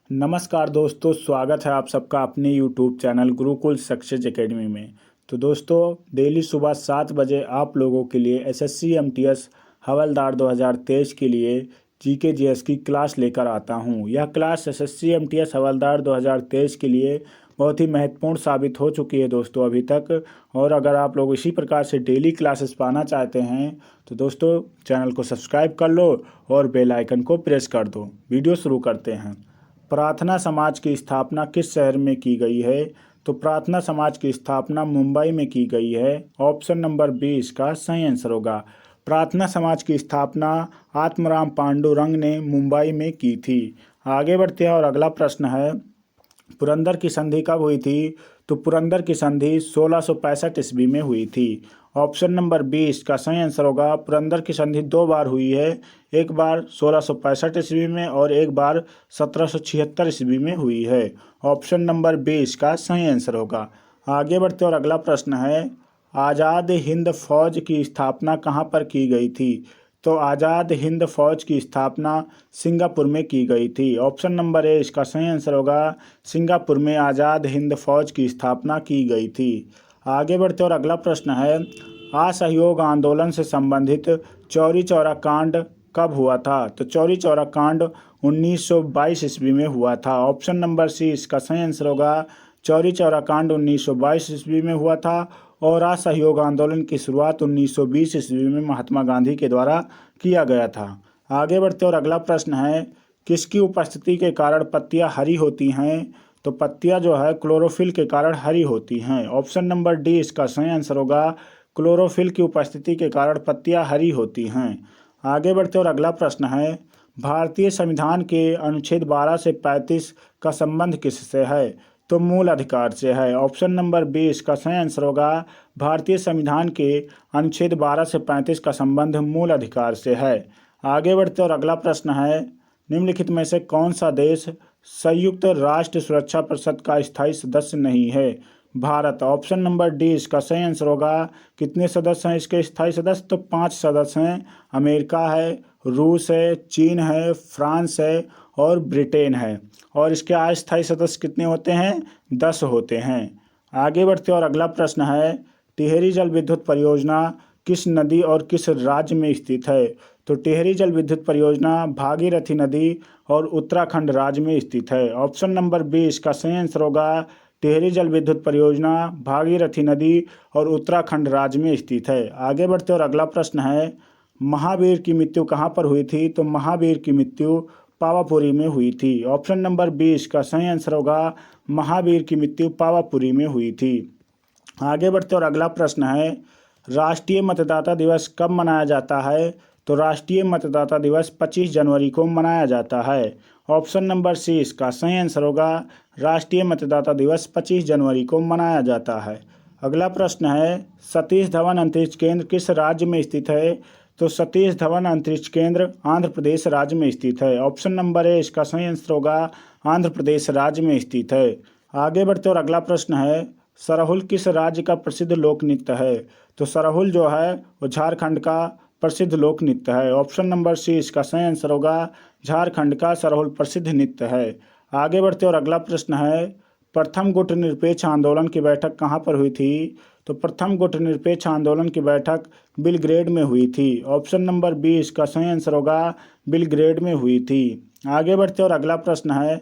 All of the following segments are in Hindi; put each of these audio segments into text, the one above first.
नमस्कार दोस्तों, स्वागत है आप सबका अपने YouTube channel Gurukul success academy में। तो दोस्तों, डेली सुबह 7 बजे आप लोगों के लिए एसएससी एमटीएस हवलदार 2023 के लिए जीके जीएस की क्लास लेकर आता हूं। यह क्लास एसएससी एमटीएस हवलदार 2023 के लिए बहुत ही महत्वपूर्ण साबित हो चुकी है दोस्तों अभी तक। और अगर आप लोग इसी प्रकार से डेली क्लासेस पाना चाहते हैं तो दोस्तों चैनल को सब्सक्राइब कर लो और बेल आइकन को प्रेस कर दो। वीडियो शुरू करते हैं। प्रार्थना समाज की स्थापना किस शहर में की गई है? तो प्रार्थना समाज की स्थापना मुंबई में की गई है। ऑप्शन नंबर 20 का सही आंसर होगा। प्रार्थना समाज की स्थापना आत्माराम पांडुरंग ने मुंबई में की थी। आगे बढ़ते हैं और अगला प्रश्न है, पुरंदर की संधि कब हुई थी? तो पुरंदर की संधि 1665 ईस्वी में हुई थी। ऑप्शन नंबर 20 का सही आंसर होगा। पुरंदर की संधि 2 बार हुई है, एक बार 1665 ईस्वी में और एक बार 1776 ईस्वी में हुई है। ऑप्शन नंबर 20 का सही आंसर होगा। आगे बढ़ते और अगला प्रश्न है, आज़ाद हिंद फौज की स्थापना कहाँ पर की गई थी? तो आज़ाद हिंद फौज की स्थापना सिंगापुर में की गई थी। ऑप्शन नंबर ए इसका सही आंसर होगा। सिंगापुर में आज़ाद हिंद फौज की स्थापना की गई थी। आगे बढ़ते और अगला प्रश्न है, असहयोग आंदोलन से संबंधित चौरी चौरा कांड कब हुआ था? तो चौरी चौरा कांड 1922 ईस्वी में हुआ था। ऑप्शन नंबर सी इसका सही आंसर होगा। चौरी चौरा कांड 1922 ईस्वी में हुआ था और असहयोग आंदोलन की शुरुआत 1920 ईस्वी में महात्मा गांधी के द्वारा किया गया था। आगे बढ़ते और अगला प्रश्न है, किसकी उपस्थिति के कारण पत्तियां हरी होती हैं? तो पत्तियां जो है क्लोरोफिल के कारण हरी होती हैं। ऑप्शन नंबर डी इसका सही आंसर होगा। क्लोरोफिल की उपस्थिति के कारण पत्तियां हरी होती हैं। आगे बढ़ते और अगला प्रश्न है, भारतीय संविधान के अनुच्छेद 12 से 35 का संबंध किससे है? तो मूल अधिकार से है। ऑप्शन नंबर 20 का सही आंसर होगा। भारतीय संविधान के अनुच्छेद 12 से 35 का संबंध मूल अधिकार से है। आगे बढ़ते और अगला प्रश्न है, निम्नलिखित में से कौन सा देश संयुक्त राष्ट्र सुरक्षा परिषद का स्थायी सदस्य नहीं है? भारत। ऑप्शन नंबर डी इसका सही आंसर होगा। कितने सदस्य हैं इसके स्थायी सदस्य? तो 5 सदस्य हैं। अमेरिका है, रूस है, चीन है, फ्रांस है और ब्रिटेन है। और इसके अस्थायी सदस्य कितने होते हैं? 10 होते हैं। आगे बढ़ते और अगला प्रश्न है, टिहरी जल विद्युत परियोजना किस नदी और किस राज्य में स्थित है? तो टिहरी जल विद्युत परियोजना भागीरथी नदी और उत्तराखंड राज्य में स्थित है। ऑप्शन नंबर 20 का सही आंसर होगा। टिहरी जल विद्युत परियोजना भागीरथी नदी और उत्तराखंड राज्य में स्थित है। आगे बढ़ते और अगला प्रश्न है, महावीर की मृत्यु कहाँ पर हुई थी? तो महावीर की मृत्यु पावापुरी में हुई थी। ऑप्शन नंबर 20 का सही आंसर होगा। महावीर की मृत्यु पावापुरी में हुई थी। आगे बढ़ते और अगला प्रश्न है, राष्ट्रीय मतदाता दिवस कब मनाया जाता है? तो राष्ट्रीय मतदाता दिवस 25 जनवरी को मनाया जाता है। ऑप्शन नंबर सी इसका सही आंसर होगा। राष्ट्रीय मतदाता दिवस 25 जनवरी को मनाया जाता है। अगला प्रश्न है, सतीश धवन अंतरिक्ष केंद्र किस राज्य में स्थित है? तो सतीश धवन अंतरिक्ष केंद्र आंध्र प्रदेश राज्य में स्थित है। ऑप्शन नंबर ए इसका सही आंसर होगा। आंध्र प्रदेश राज्य में स्थित है। आगे बढ़ते और अगला प्रश्न है, सरहुल किस राज्य का प्रसिद्ध लोक नृत्य है? तो सरहुल जो है वो झारखंड का प्रसिद्ध लोक नृत्य है। ऑप्शन नंबर सी इसका सही आंसर होगा। झारखंड का सरहुल प्रसिद्ध नृत्य है। आगे बढ़ते और अगला प्रश्न है, प्रथम गुट निरपेक्ष आंदोलन की बैठक कहाँ पर हुई थी? तो प्रथम गुट निरपेक्ष आंदोलन की बैठक बिलग्रेड में हुई थी। ऑप्शन नंबर 20 का सही आंसर होगा। बिलग्रेड में हुई थी। आगे बढ़ते और अगला प्रश्न है,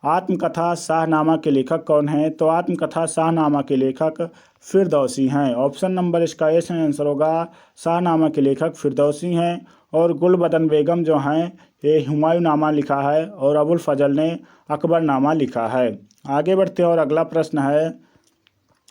आत्मकथा शाहनामा के लेखक कौन है? तो आत्मकथा शाहनामा के लेखक फिरदौसी हैं। ऑप्शन नंबर इसका ए सही आंसर होगा। शाहनामा के लेखक फिरदौसी हैं। और गुलबदन बेगम जो हैं ये हुमायूं नामा लिखा है और अबुल फजल ने अकबर नामा लिखा है। आगे बढ़ते और अगला प्रश्न है,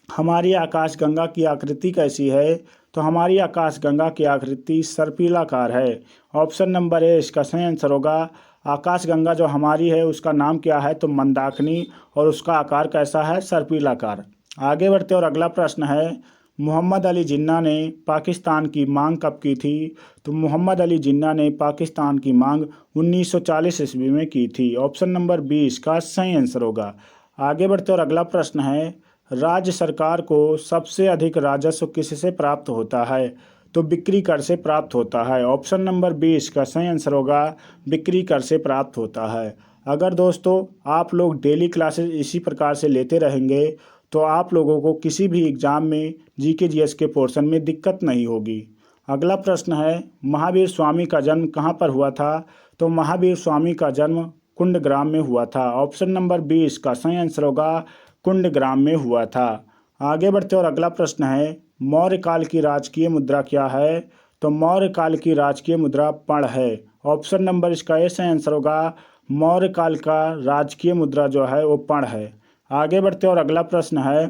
हमारी आकाशगंगा की आकृति कैसी है? तो हमारी आकाशगंगा की आकृति सर्पिलाकार है। ऑप्शन नंबर ए इसका सही आंसर होगा। आकाशगंगा जो हमारी है उसका नाम क्या है? तो मंदाकिनी। और उसका आकार कैसा है? सर्पिलाकार। आगे बढ़ते और अगला प्रश्न है, मोहम्मद अली जिन्ना ने पाकिस्तान की मांग कब की थी? तो मोहम्मद अली जिन्ना ने पाकिस्तान की मांग 1940 ईस्वी में की थी। ऑप्शन नंबर 20 का सही आंसर होगा। आगे बढ़ते और अगला प्रश्न है, राज्य सरकार को सबसे अधिक राजस्व किससे प्राप्त होता है? तो बिक्री कर से प्राप्त होता है। ऑप्शन नंबर 20 का सही आंसर होगा। बिक्री कर से प्राप्त होता है। अगर दोस्तों आप लोग डेली क्लासेस इसी प्रकार से लेते रहेंगे तो आप लोगों को किसी भी एग्ज़ाम में जीके जीएस के पोर्शन में दिक्कत नहीं होगी। अगला प्रश्न है, महावीर स्वामी का जन्म कहाँ पर हुआ था? तो महावीर स्वामी का जन्म कुंडग्राम में हुआ था। ऑप्शन नंबर 20 का सही आंसर होगा कुंडग्राम में हुआ था। आगे बढ़ते और अगला प्रश्न है, मौर्य काल की राजकीय मुद्रा क्या है? तो मौर्य काल की राजकीय मुद्रा पर्ण है। ऑप्शन नंबर इसका ए सही आंसर होगा मौर्य काल का राजकीय मुद्रा जो है वो पर्ण है। आगे बढ़ते और अगला प्रश्न है,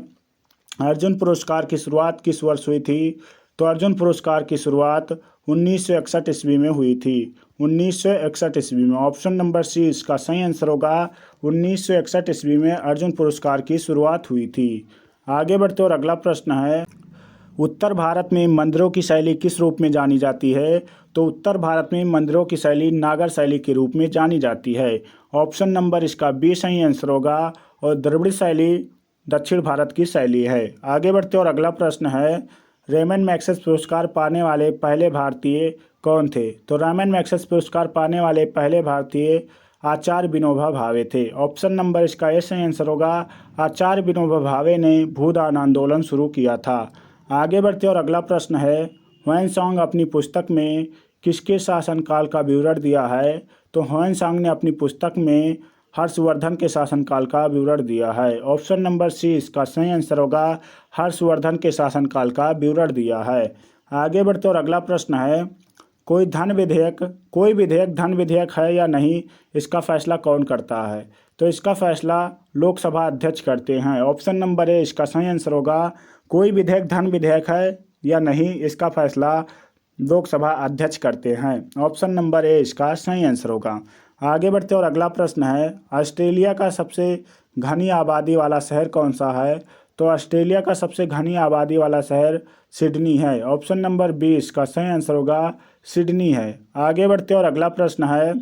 अर्जुन पुरस्कार की शुरुआत किस वर्ष हुई थी? तो अर्जुन पुरस्कार की शुरुआत 1961 ईस्वी में हुई थी। 1961 ईस्वी में। ऑप्शन नंबर सी इसका सही आंसर होगा 1961 ईस्वी में अर्जुन पुरस्कार की शुरुआत हुई थी। आगे बढ़ते और अगला प्रश्न है, उत्तर भारत में मंदिरों की शैली किस रूप में जानी जाती है? तो उत्तर भारत में मंदिरों की शैली नागर शैली के रूप में जानी जाती है। ऑप्शन नंबर इसका बी सही आंसर होगा और द्रविड़ शैली दक्षिण भारत की शैली है। आगे बढ़ते और अगला प्रश्न है, रेमन मैग्सेसे पुरस्कार पाने वाले पहले भारतीय कौन थे? तो रेमन मैग्सेसे पुरस्कार पाने वाले पहले भारतीय आचार्य विनोबा भावे थे। ऑप्शन नंबर इसका ए सही आंसर होगा आचार्य विनोबा भावे ने भूदान आंदोलन शुरू किया था। आगे बढ़ते और अगला प्रश्न है, ह्वेनसांग अपनी पुस्तक में किसके शासनकाल का विवरण दिया है? तो ह्वेनसांग ने अपनी पुस्तक में हर्षवर्धन के शासनकाल का विवरण दिया है। ऑप्शन नंबर सी इसका सही आंसर होगा हर्षवर्धन के शासनकाल का विवरण दिया है। आगे बढ़ते और अगला प्रश्न है, कोई विधेयक धन विधेयक है या नहीं, इसका फैसला कौन करता है? तो इसका फैसला लोकसभा अध्यक्ष करते हैं। ऑप्शन नंबर ए इसका सही आंसर होगा कोई विधेयक धन विधेयक है या नहीं, इसका फैसला लोकसभा अध्यक्ष करते हैं। ऑप्शन नंबर ए इसका सही आंसर होगा। आगे बढ़ते और अगला प्रश्न है, ऑस्ट्रेलिया का सबसे घनी आबादी वाला शहर कौन सा है? तो ऑस्ट्रेलिया का सबसे घनी आबादी वाला शहर सिडनी है। ऑप्शन नंबर 20 का सही आंसर होगा सिडनी है। आगे बढ़ते और अगला प्रश्न है,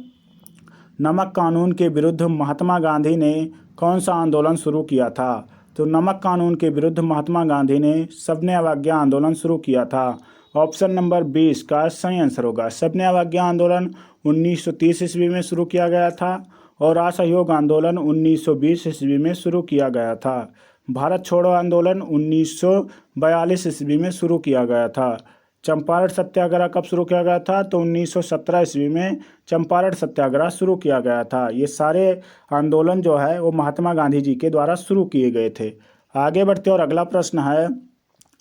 नमक कानून के विरुद्ध महात्मा गांधी ने कौन सा आंदोलन शुरू किया था? तो नमक कानून के विरुद्ध महात्मा गांधी ने सबने अवज्ञा आंदोलन शुरू किया था। ऑप्शन नंबर 20 का सही आंसर होगा सबने अवज्ञा आंदोलन 1930 ईस्वी में शुरू किया गया था और असहयोग आंदोलन 1920 ईस्वी में शुरू किया गया था। भारत छोड़ो आंदोलन 1942 ईस्वी में शुरू किया गया था। चंपारण सत्याग्रह कब शुरू किया गया था? तो 1917 ईस्वी में चंपारण सत्याग्रह शुरू किया गया था। ये सारे आंदोलन जो है वो महात्मा गांधी जी के द्वारा शुरू किए गए थे। आगे बढ़ते और अगला प्रश्न है,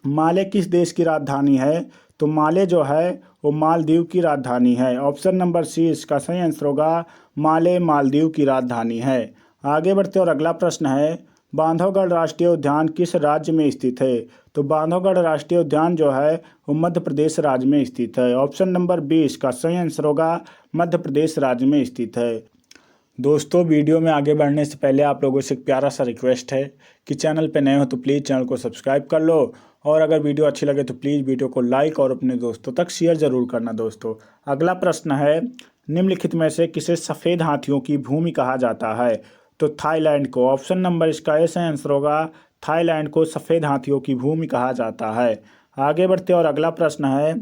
माले किस देश की राजधानी है? तो माले जो है वो मालदीव की राजधानी है। ऑप्शन नंबर सी इसका सही आंसर होगा माले मालदीव की राजधानी है। आगे बढ़ते और अगला प्रश्न है, बांधवगढ़ राष्ट्रीय उद्यान किस राज्य में स्थित है? तो बांधवगढ़ राष्ट्रीय उद्यान जो है वो मध्य प्रदेश राज्य में स्थित है। ऑप्शन नंबर 20 का सही आंसर होगा मध्य प्रदेश राज्य में स्थित है। दोस्तों, वीडियो में आगे बढ़ने से पहले आप लोगों से एक प्यारा सा रिक्वेस्ट है कि चैनल पे नए हो तो प्लीज़ चैनल को सब्सक्राइब कर लो और अगर वीडियो अच्छी लगे तो प्लीज़ वीडियो को लाइक और अपने दोस्तों तक शेयर ज़रूर करना। दोस्तों, अगला प्रश्न है, निम्नलिखित में से किसे सफ़ेद हाथियों की भूमि कहा जाता है? तो थाईलैंड को। ऑप्शन नंबर इसका ए सही आंसर होगा थाईलैंड को सफ़ेद हाथियों की भूमि कहा जाता है। आगे बढ़ते और अगला प्रश्न है,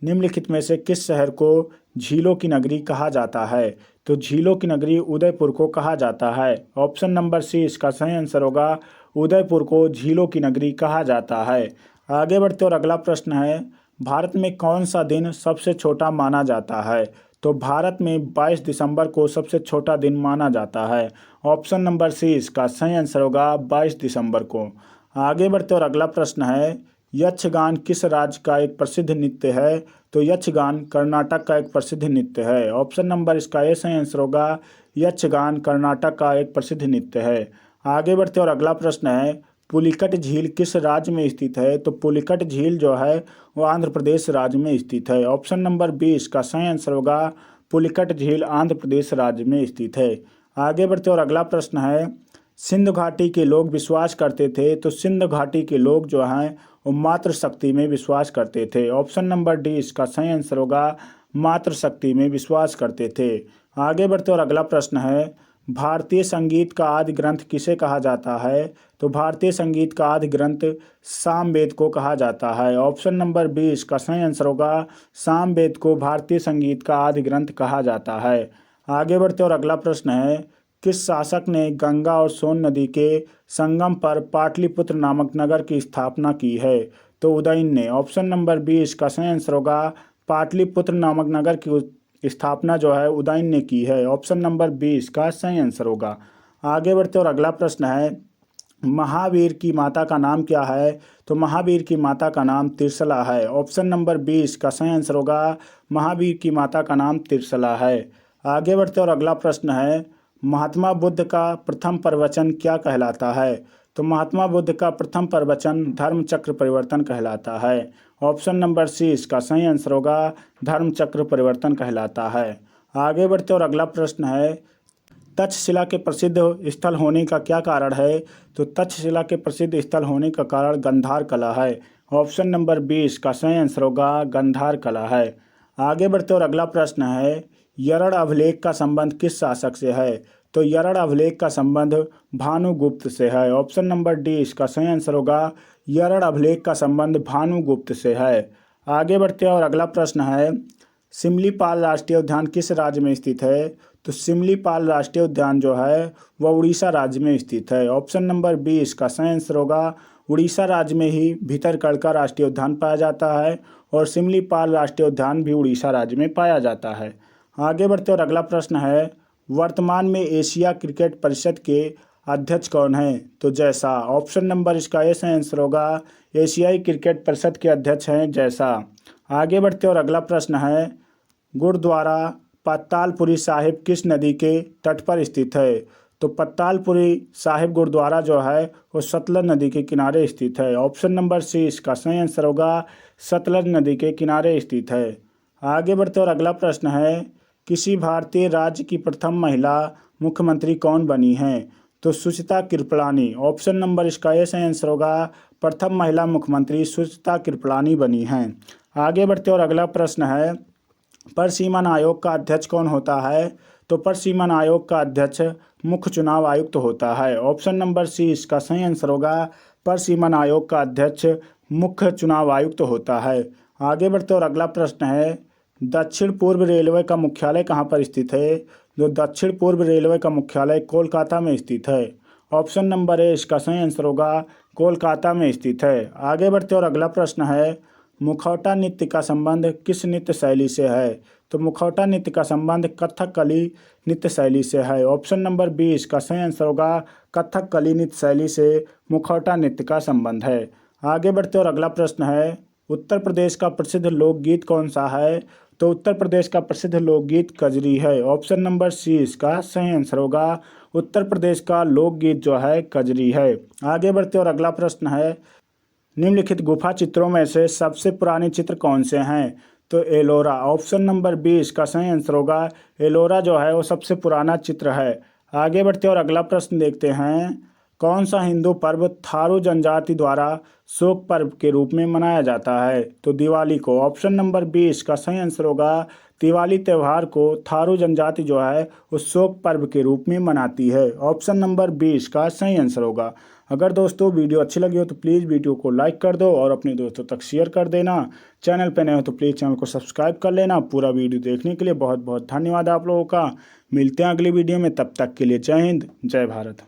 निम्नलिखित में से किस शहर को झीलों की नगरी कहा जाता है? तो झीलों की नगरी उदयपुर को कहा जाता है। ऑप्शन नंबर सी इसका सही आंसर होगा उदयपुर को झीलों की नगरी कहा जाता है। आगे बढ़ते और अगला प्रश्न है, भारत में कौन सा दिन सबसे छोटा माना जाता है? तो भारत में 22 दिसंबर को सबसे छोटा दिन माना जाता है। ऑप्शन नंबर सी इसका सही आंसर होगा 22 दिसंबर को। आगे बढ़ते और अगला प्रश्न है, यक्षगान किस राज्य का एक प्रसिद्ध नृत्य है? तो यक्षगान कर्नाटक का एक प्रसिद्ध नृत्य है। ऑप्शन नंबर इसका ए सही आंसर होगा यक्षगान कर्नाटक का एक प्रसिद्ध नृत्य है। आगे बढ़ते और अगला प्रश्न है, पुलिकट झील किस राज्य में स्थित है? तो पुलिकट झील जो है वो आंध्र प्रदेश राज्य में स्थित है। ऑप्शन नंबर 20 का सही आंसर होगा पुलिकट झील आंध्र प्रदेश राज्य में स्थित है। आगे बढ़ते और अगला प्रश्न है, सिंधु घाटी के लोग विश्वास करते थे, तो सिंधु घाटी के लोग जो हैं वो मातृशक्ति में विश्वास करते थे। ऑप्शन नंबर डी इसका सही आंसर होगा मातृशक्ति में विश्वास करते थे। आगे बढ़ते और अगला प्रश्न है, भारतीय संगीत का आदि ग्रंथ किसे कहा जाता है? तो भारतीय संगीत का आदि ग्रंथ सामवेद को कहा जाता है। ऑप्शन नंबर 20 का सही आंसर होगा सामवेद को भारतीय संगीत का आदि ग्रंथ कहा जाता है। आगे बढ़ते और अगला प्रश्न है, किस शासक ने गंगा और सोन नदी के संगम पर पाटलिपुत्र नामक नगर की स्थापना की है? तो उदयन ने। ऑप्शन नंबर 20 का सही आंसर होगा पाटलिपुत्र नामक नगर की स्थापना जो है उदयन ने की है। ऑप्शन नंबर 20 का सही आंसर होगा। आगे बढ़ते और अगला प्रश्न है, महावीर की माता का नाम क्या है? तो महावीर की माता का नाम तिरसला है। ऑप्शन नंबर 20 का सही आंसर होगा महावीर की माता का नाम तिरसला है। आगे बढ़ते और अगला प्रश्न है, महात्मा बुद्ध का प्रथम प्रवचन क्या कहलाता है? तो महात्मा बुद्ध का प्रथम प्रवचन धर्म चक्र परिवर्तन कहलाता है। ऑप्शन नंबर 20 का सही आंसर होगा धर्म चक्र परिवर्तन कहलाता है। आगे बढ़ते और अगला प्रश्न है, तक्षशिला के प्रसिद्ध स्थल होने का क्या कारण है? तो तक्षशिला के प्रसिद्ध स्थल होने का कारण गंधार कला है। ऑप्शन नंबर 20 का सही आंसर होगा गंधार कला है। आगे बढ़ते और अगला प्रश्न है, यरण अभिलेख का संबंध किस शासक से है? तो यरण अभिलेख का संबंध भानुगुप्त से है। ऑप्शन नंबर 20 का सही आंसर होगा यरण अभिलेख का संबंध भानुगुप्त से है। आगे बढ़ते और अगला प्रश्न है, सिमलीपाल राष्ट्रीय उद्यान किस राज्य में स्थित है? तो सिमलीपाल राष्ट्रीय उद्यान जो है वह उड़ीसा राज्य में स्थित है। ऑप्शन नंबर 20 का सही आंसर होगा उड़ीसा राज्य में ही भीतरकनिका राष्ट्रीय उद्यान पाया जाता है और सिमलीपाल राष्ट्रीय उद्यान भी उड़ीसा राज्य में पाया जाता है। आगे बढ़ते और अगला प्रश्न है, वर्तमान में एशिया क्रिकेट परिषद के अध्यक्ष कौन हैं? तो जैसा। ऑप्शन नंबर इसका ए सही आंसर होगा एशियाई क्रिकेट परिषद के अध्यक्ष हैं जैसा। आगे बढ़ते और अगला प्रश्न है, गुरुद्वारा पत्तालपुरी साहिब किस नदी के तट पर स्थित है? तो पत्तालपुरी साहिब गुरुद्वारा जो है वो सतलज नदी के किनारे स्थित है। ऑप्शन नंबर 20 का सही आंसर होगा सतलज नदी के किनारे स्थित है। आगे बढ़ते और अगला प्रश्न है, किसी भारतीय राज्य की प्रथम महिला मुख्यमंत्री कौन बनी हैं? तो सुचिता कृपलानी। ऑप्शन नंबर इसका ए सही आंसर होगा प्रथम महिला मुख्यमंत्री सुचिता कृपलानी बनी हैं। आगे बढ़ते और अगला प्रश्न है, परिसीमन आयोग का अध्यक्ष कौन होता है? तो परिसीमन आयोग का अध्यक्ष मुख्य चुनाव आयुक्त होता है। ऑप्शन नंबर 20 का सही आंसर होगा परिसीमन आयोग का अध्यक्ष मुख्य चुनाव आयुक्त होता है। आगे बढ़ते और अगला प्रश्न है, दक्षिण पूर्व रेलवे का मुख्यालय कहाँ पर स्थित है? जो दक्षिण पूर्व रेलवे का मुख्यालय कोलकाता में स्थित है। ऑप्शन नंबर ए इसका सही आंसर होगा कोलकाता में स्थित है। आगे बढ़ते और अगला प्रश्न है, मुखौटा नृत्य का संबंध किस नृत्य शैली से है? तो मुखौटा नृत्य का संबंध कथकली नृत्य शैली से है। ऑप्शन नंबर 20 का सही आंसर होगा कथकली नृत्य शैली से मुखौटा नृत्य का संबंध है। आगे बढ़ते और अगला प्रश्न है, उत्तर प्रदेश का प्रसिद्ध लोकगीत कौन सा है? तो उत्तर प्रदेश का प्रसिद्ध लोकगीत कजरी है। ऑप्शन नंबर 20 का सही आंसर होगा उत्तर प्रदेश का लोकगीत जो है कजरी है। आगे बढ़ते और अगला प्रश्न है, निम्नलिखित गुफा चित्रों में से सबसे पुराने चित्र कौन से हैं? तो एलोरा। ऑप्शन नंबर 20 का सही आंसर होगा एलोरा जो है वो सबसे पुराना चित्र है। आगे बढ़ते और अगला प्रश्न देखते हैं, कौन सा हिंदू पर्व थारू जनजाति द्वारा शोक पर्व के रूप में मनाया जाता है? तो दिवाली को। ऑप्शन नंबर 20 का सही आंसर होगा दिवाली त्यौहार को थारू जनजाति जो है उस शोक पर्व के रूप में मनाती है। ऑप्शन नंबर 20 का सही आंसर होगा। अगर दोस्तों वीडियो अच्छी लगी हो तो प्लीज़ वीडियो को लाइक कर दो और अपने दोस्तों तक शेयर कर देना। चैनल पे नए हो तो प्लीज़ चैनल को सब्सक्राइब कर लेना। पूरा वीडियो देखने के लिए बहुत बहुत धन्यवाद आप लोगों का। मिलते हैं अगली वीडियो में, तब तक के लिए जय हिंद जय भारत।